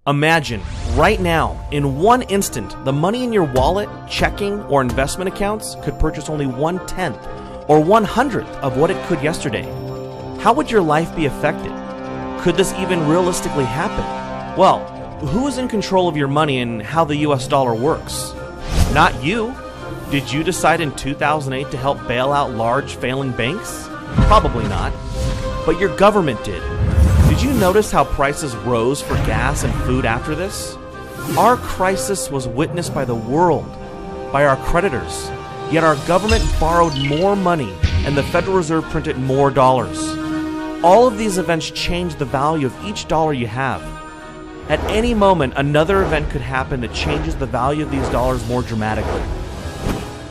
Imagine, right now, in one instant, the money in your wallet, checking, or investment accounts could purchase only 1/10 or 1/100th of what it could yesterday. How would your life be affected? Could this even realistically happen? Well, who is in control of your money and how the US dollar works? Not you. Did you decide in 2008 to help bail out large failing banks? Probably not. But your government did. Did you notice how prices rose for gas and food after this? Our crisis was witnessed by the world, by our creditors, yet our government borrowed more money and the Federal Reserve printed more dollars. All of these events change the value of each dollar you have. At any moment, another event could happen that changes the value of these dollars more dramatically.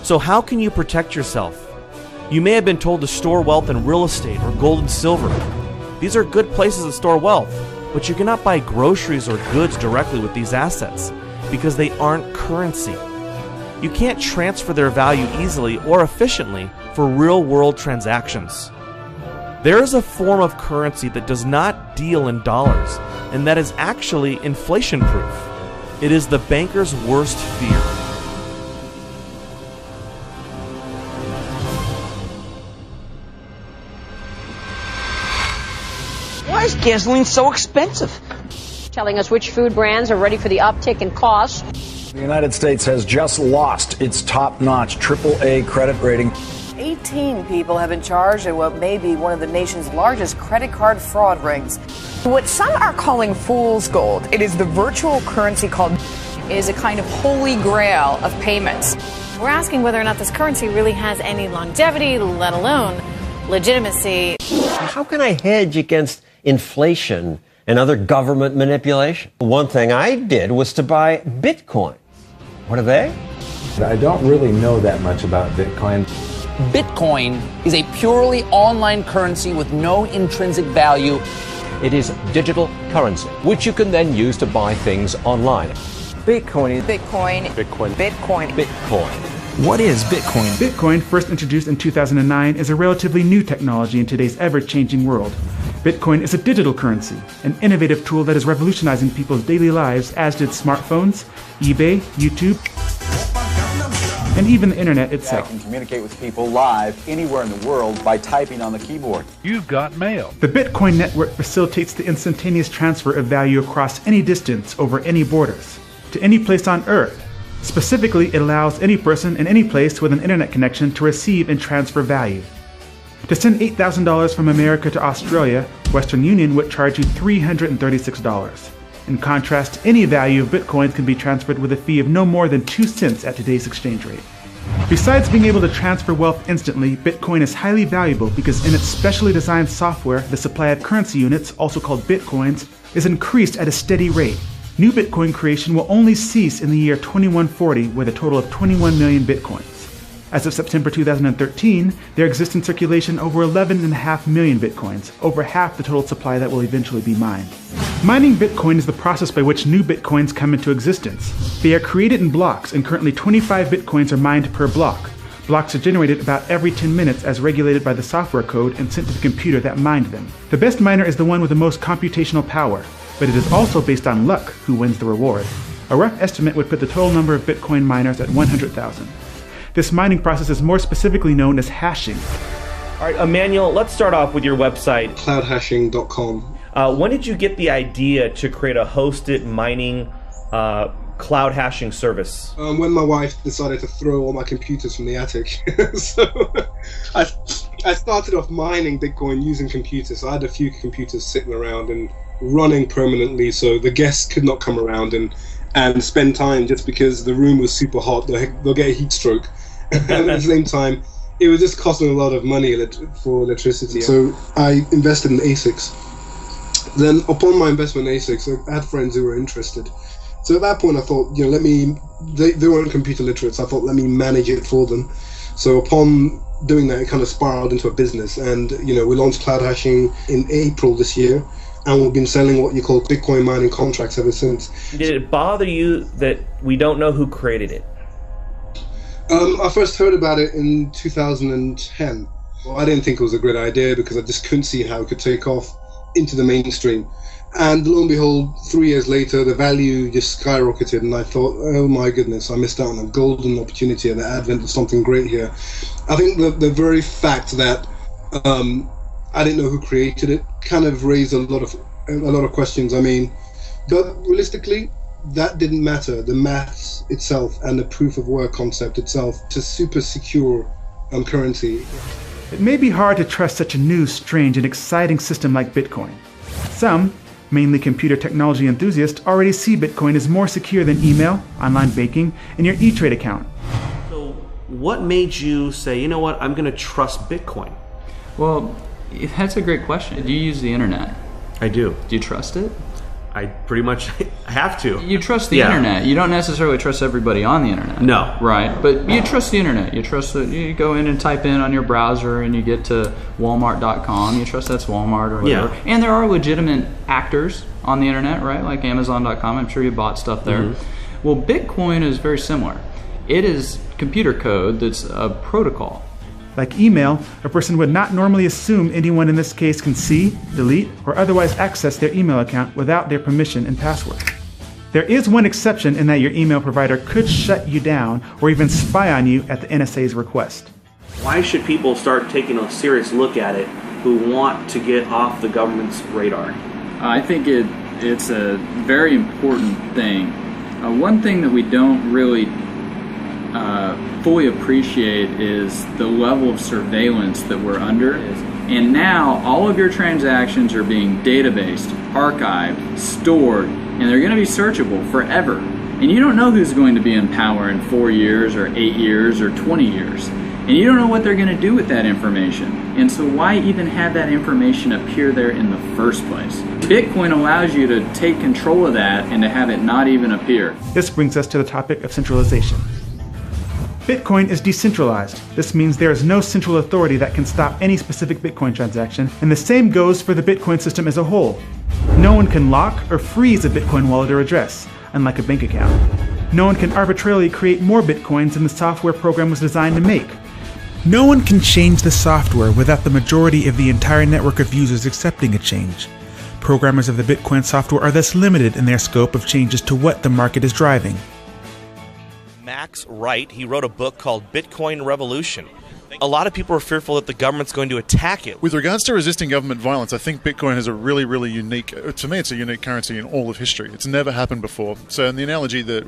So how can you protect yourself? You may have been told to store wealth in real estate or gold and silver. These are good places to store wealth, but you cannot buy groceries or goods directly with these assets because they aren't currency. You can't transfer their value easily or efficiently for real-world transactions. There is a form of currency that does not deal in dollars, and that is actually inflation-proof. It is the banker's worst fear. Why is gasoline so expensive? Telling us which food brands are ready for the uptick in costs. The United States has just lost its top-notch AAA credit rating. 18 people have been charged in what may be one of the nation's largest credit card fraud rings. What some are calling fool's gold, it is the virtual currency called is a kind of holy grail of payments. We're asking whether or not this currency really has any longevity, let alone legitimacy. How can I hedge against inflation and other government manipulation? One thing I did was to buy Bitcoin. What are they? I don't really know that much about Bitcoin. Bitcoin is a purely online currency with no intrinsic value. It is digital currency, which you can then use to buy things online. Bitcoin. What is Bitcoin? Bitcoin, first introduced in 2009, is a relatively new technology in today's ever-changing world. Bitcoin is a digital currency, an innovative tool that is revolutionizing people's daily lives, as did smartphones, eBay, YouTube, and even the internet itself. I can communicate with people live anywhere in the world by typing on the keyboard. You've got mail. The Bitcoin network facilitates the instantaneous transfer of value across any distance over any borders, to any place on Earth. Specifically, it allows any person in any place with an internet connection to receive and transfer value. To send $8,000 from America to Australia, Western Union would charge you $336. In contrast, any value of Bitcoin can be transferred with a fee of no more than 2 cents at today's exchange rate. Besides being able to transfer wealth instantly, Bitcoin is highly valuable because in its specially designed software, the supply of currency units, also called Bitcoins, is increased at a steady rate. New Bitcoin creation will only cease in the year 2140 with a total of 21 million Bitcoins. As of September 2013, there exist in circulation over 11.5 million Bitcoins, over half the total supply that will eventually be mined. Mining Bitcoin is the process by which new Bitcoins come into existence. They are created in blocks, and currently 25 Bitcoins are mined per block. Blocks are generated about every 10 minutes as regulated by the software code and sent to the computer that mined them. The best miner is the one with the most computational power, but it is also based on luck who wins the reward. A rough estimate would put the total number of Bitcoin miners at 100,000. This mining process is more specifically known as hashing. All right, Emmanuel, let's start off with your website. Cloudhashing.com. When did you get the idea to create a hosted mining cloud hashing service? When my wife decided to throw all my computers from the attic. So I started off mining Bitcoin using computers. So I had a few computers sitting around and running permanently so the guests could not come around and spend time just because the room was super hot. They'll get a heat stroke. And at the same time, it was just costing a lot of money for electricity. So I invested in ASICs. Then upon my investment in ASICs, I had friends who were interested. So at that point I thought, they weren't computer literate, so I thought, let me manage it for them. So upon doing that, it kind of spiraled into a business. And, we launched Cloud Hashing in April this year. And we've been selling what you call Bitcoin mining contracts ever since. Did it bother you that we don't know who created it? I first heard about it in 2010. Well, I didn't think it was a great idea because I just couldn't see how it could take off into the mainstream. And lo and behold, 3 years later, the value just skyrocketed, and I thought, oh my goodness, I missed out on a golden opportunity at the advent of something great here. I think the very fact that I didn't know who created it kind of raised a lot of questions. I mean, but realistically, that didn't matter. The maths itself and the proof of work concept itself, it's a super secure currency. It may be hard to trust such a new, strange, and exciting system like Bitcoin. Some, mainly computer technology enthusiasts, already see Bitcoin as more secure than email, online banking, and your E-Trade account. So what made you say, you know what, I'm going to trust Bitcoin? Well, that's a great question. Do you use the internet? I do. Do you trust it? I pretty much have to. You trust the internet. You don't necessarily trust everybody on the internet. No. Right. But you trust the internet. You trust that you go in and type in on your browser and you get to Walmart.com. You trust that's Walmart or whatever. Yeah. And there are legitimate actors on the internet, right? Like Amazon.com. I'm sure you bought stuff there. Mm-hmm. Well, Bitcoin is very similar. It is computer code that's a protocol. Like email, a person would not normally assume anyone in this case can see, delete, or otherwise access their email account without their permission and password. There is one exception in that your email provider could shut you down or even spy on you at the NSA's request. Why should people start taking a serious look at it who want to get off the government's radar? I think it's a very important thing. One thing that we don't really fully appreciate is the level of surveillance that we're under. And now all of your transactions are being databased, archived, stored, and they're going to be searchable forever. And you don't know who's going to be in power in 4 years or 8 years or 20 years. And you don't know what they're going to do with that information. And so why even have that information appear there in the first place? Bitcoin allows you to take control of that and to have it not even appear. This brings us to the topic of centralization. Bitcoin is decentralized. This means there is no central authority that can stop any specific Bitcoin transaction, and the same goes for the Bitcoin system as a whole. No one can lock or freeze a Bitcoin wallet or address, unlike a bank account. No one can arbitrarily create more Bitcoins than the software program was designed to make. No one can change the software without the majority of the entire network of users accepting a change. Programmers of the Bitcoin software are thus limited in their scope of changes to what the market is driving. Max Wright, he wrote a book called Bitcoin Revolution. A lot of people are fearful that the government's going to attack it. With regards to resisting government violence, I think Bitcoin has a really, really unique, to me it's a unique currency in all of history. It's never happened before. So the analogy that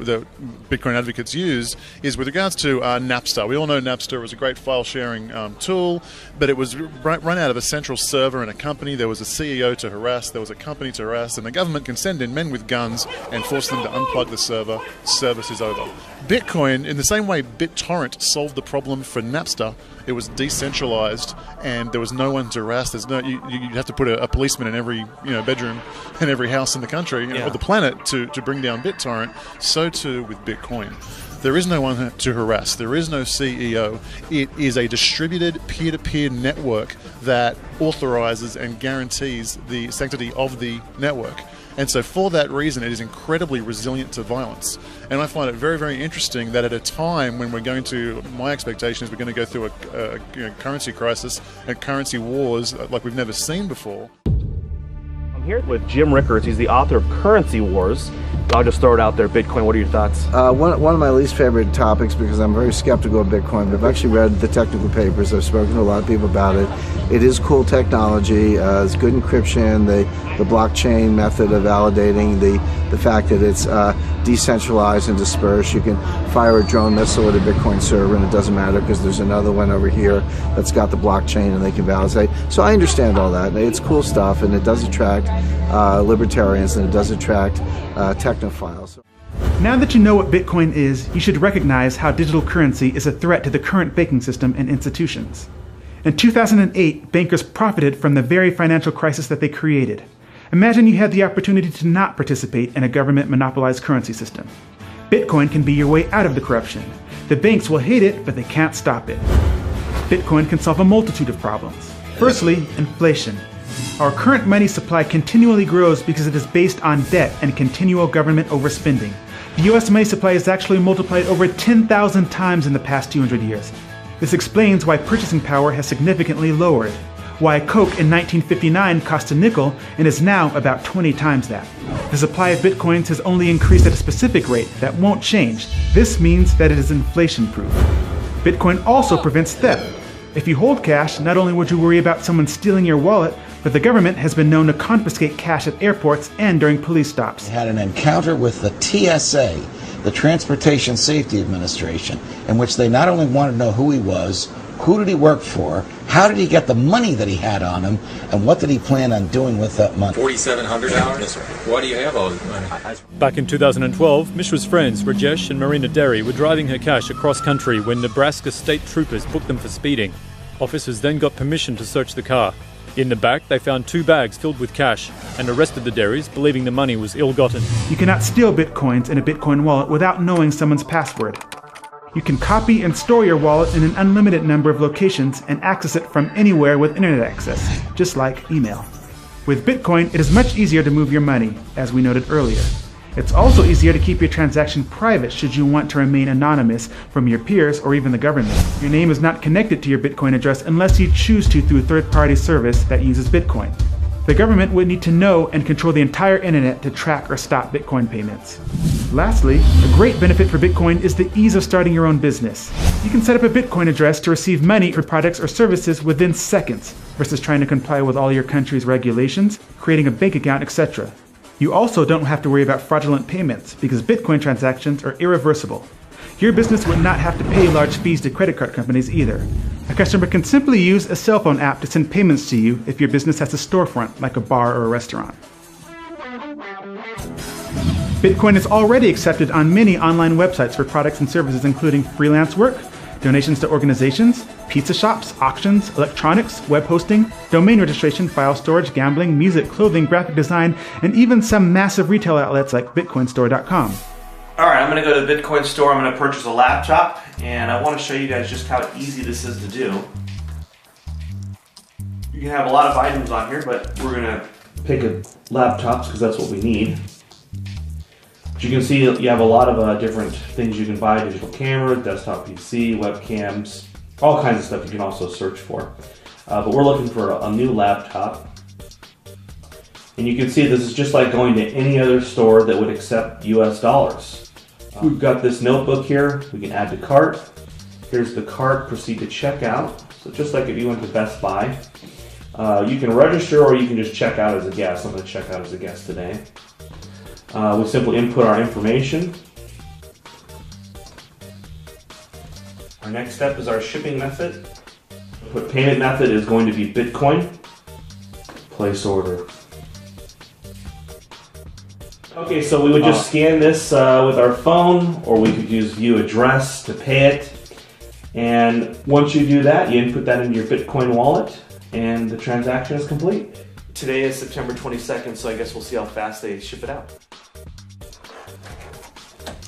Bitcoin advocates use is with regards to Napster. We all know Napster was a great file sharing tool, but it was run out of a central server in a company. There was a CEO to harass, there was a company to harass, and the government can send in men with guns and force them to unplug the server. Service is over. Bitcoin, in the same way BitTorrent solved the problem for Napster, it was decentralized and there was no one to harass. There's no you'd have to put a policeman in every bedroom in every house in the country or the planet to bring down BitTorrent. So too with Bitcoin. There is no one to harass. There is no CEO. It is a distributed peer-to-peer network that authorizes and guarantees the sanctity of the network. And so for that reason, it is incredibly resilient to violence. And I find it very, very interesting that at a time when we're going to, my expectation is we're going to go through a currency crisis and currency wars like we've never seen before. I'm here with Jim Rickards. He's the author of Currency Wars. I'll just throw it out there. Bitcoin, what are your thoughts? One of my least favorite topics, because I'm very skeptical of Bitcoin, but I've actually read the technical papers. I've spoken to a lot of people about it. It is cool technology. It's good encryption, the blockchain method of validating, the fact that it's decentralized and dispersed. You can fire a drone missile at a Bitcoin server and it doesn't matter because there's another one over here that's got the blockchain and they can validate. So I understand all that. It's cool stuff and it does attract libertarians and it does attract technophiles. Now that you know what Bitcoin is, you should recognize how digital currency is a threat to the current banking system and institutions. In 2008, bankers profited from the very financial crisis that they created. Imagine you had the opportunity to not participate in a government-monopolized currency system. Bitcoin can be your way out of the corruption. The banks will hate it, but they can't stop it. Bitcoin can solve a multitude of problems. Firstly, inflation. Our current money supply continually grows because it is based on debt and continual government overspending. The US money supply has actually multiplied over 10,000 times in the past 200 years. This explains why purchasing power has significantly lowered. why Coke in 1959 cost a nickel and is now about 20 times that. The supply of bitcoins has only increased at a specific rate that won't change. This means that it is inflation-proof. Bitcoin also prevents theft. If you hold cash, not only would you worry about someone stealing your wallet, but the government has been known to confiscate cash at airports and during police stops. Had an encounter with the TSA, the Transportation Safety Administration, in which they not only wanted to know who he was, who did he work for, how did he get the money that he had on him, and what did he plan on doing with that money. $4,700? Why do you have all this money? Back in 2012, Mishra's friends, Rajesh and Marina Derry, were driving her cash across country when Nebraska state troopers booked them for speeding. Officers then got permission to search the car. In the back, they found 2 bags filled with cash and arrested the Derrys, believing the money was ill-gotten. You cannot steal bitcoins in a Bitcoin wallet without knowing someone's password. You can copy and store your wallet in an unlimited number of locations and access it from anywhere with internet access, just like email. With Bitcoin, it is much easier to move your money, as we noted earlier. It's also easier to keep your transaction private should you want to remain anonymous from your peers or even the government. Your name is not connected to your Bitcoin address unless you choose to through a third-party service that uses Bitcoin. The government would need to know and control the entire internet to track or stop Bitcoin payments. Lastly, a great benefit for Bitcoin is the ease of starting your own business. You can set up a Bitcoin address to receive money for products or services within seconds, versus trying to comply with all your country's regulations, creating a bank account, etc. You also don't have to worry about fraudulent payments because Bitcoin transactions are irreversible. Your business would not have to pay large fees to credit card companies either. A customer can simply use a cell phone app to send payments to you if your business has a storefront, like a bar or a restaurant. Bitcoin is already accepted on many online websites for products and services including freelance work, donations to organizations, pizza shops, auctions, electronics, web hosting, domain registration, file storage, gambling, music, clothing, graphic design, and even some massive retail outlets like bitcoinstore.com. Alright, I'm going to go to the Bitcoin store, I'm going to purchase a laptop, and I want to show you guys just how easy this is to do. You can have a lot of items on here, but we're going to pick laptops because that's what we need. But you can see you have a lot of different things you can buy, digital cameras, desktop PC, webcams, all kinds of stuff you can also search for. But we're looking for a new laptop. And you can see this is just like going to any other store that would accept US dollars. We've got this notebook here, we can add to cart. Here's the cart, proceed to checkout. So just like if you went to Best Buy. You can register or you can just check out as a guest. I'm going to check out as a guest today. We simply input our information. Our next step is our shipping method. The payment method is going to be Bitcoin. Place order. Okay, so we would just scan this with our phone, or we could use view address to pay it. And once you do that, you input that into your Bitcoin wallet, and the transaction is complete. Today is September 22nd, so I guess we'll see how fast they ship it out.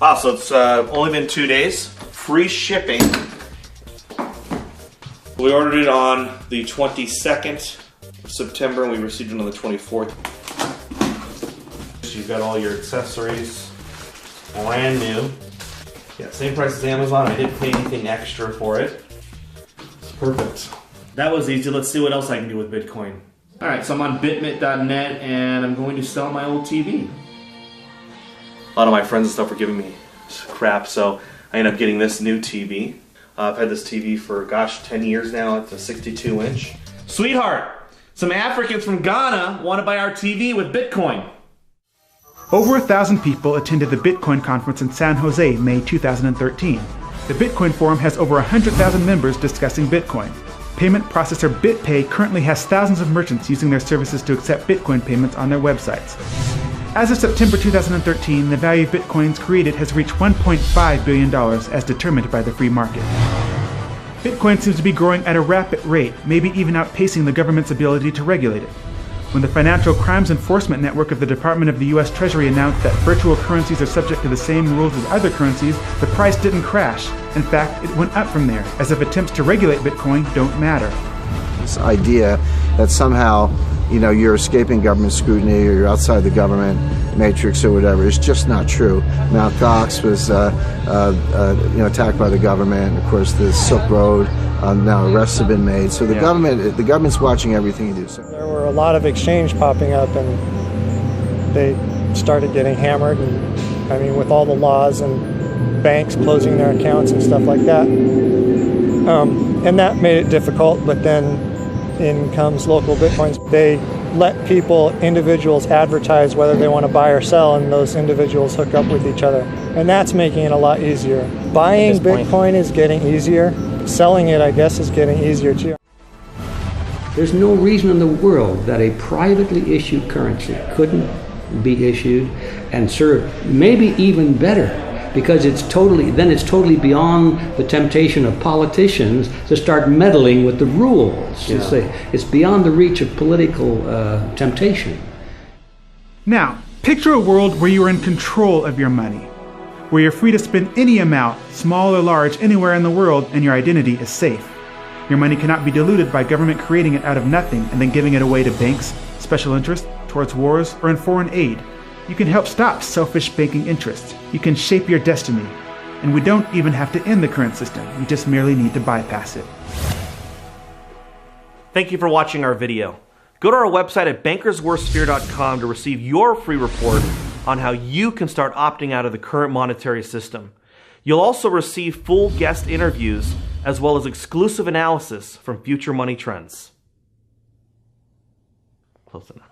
Wow, so it's only been 2 days. Free shipping. We ordered it on the 22nd of September, and we received it on the 24th. You've got all your accessories, brand new. Yeah, same price as Amazon. I didn't pay anything extra for it. It's perfect. That was easy. Let's see what else I can do with Bitcoin. All right, so I'm on bitmit.net, and I'm going to sell my old TV. A lot of my friends and stuff were giving me crap, so I ended up getting this new TV. I've had this TV for, 10 years now. It's a 62-inch. Sweetheart, some Africans from Ghana want to buy our TV with Bitcoin. Over 1,000 people attended the Bitcoin conference in San Jose, May 2013. The Bitcoin Forum has over 100,000 members discussing Bitcoin. Payment processor BitPay currently has thousands of merchants using their services to accept Bitcoin payments on their websites. As of September 2013, the value of Bitcoins created has reached $1.5 billion as determined by the free market. Bitcoin seems to be growing at a rapid rate, maybe even outpacing the government's ability to regulate it. When the Financial Crimes Enforcement Network of the Department of the U.S. Treasury announced that virtual currencies are subject to the same rules as other currencies, the price didn't crash. In fact, it went up from there, as if attempts to regulate Bitcoin don't matter. This idea that somehow, you're escaping government scrutiny or you're outside the government matrix or whatever is just not true. Mt. Gox was attacked by the government. Of course, the Silk Road now arrests have been made. So the government's watching everything you do. So there were a lot of exchange popping up, and they started getting hammered. And I mean, with all the laws and banks closing their accounts and stuff like that, and that made it difficult. But then in comes local Bitcoins. They let individuals advertise whether they want to buy or sell, and those individuals hook up with each other. And that's making it a lot easier. Buying Bitcoin is getting easier. Selling it, I guess, is getting easier too. There's no reason in the world that a privately issued currency couldn't be issued and serve maybe even better, because it's totally beyond the temptation of politicians to start meddling with the rules. Yeah. It's beyond the reach of political temptation. Now, picture a world where you are in control of your money, where you're free to spend any amount, small or large, anywhere in the world, and your identity is safe. Your money cannot be diluted by government creating it out of nothing and then giving it away to banks, special interests, towards wars, or in foreign aid. You can help stop selfish banking interests. You can shape your destiny. And we don't even have to end the current system. We just merely need to bypass it. Thank you for watching our video. Go to our website at bankersworstfear.com to receive your free report on how you can start opting out of the current monetary system. You'll also receive full guest interviews as well as exclusive analysis from future money trends. Close enough.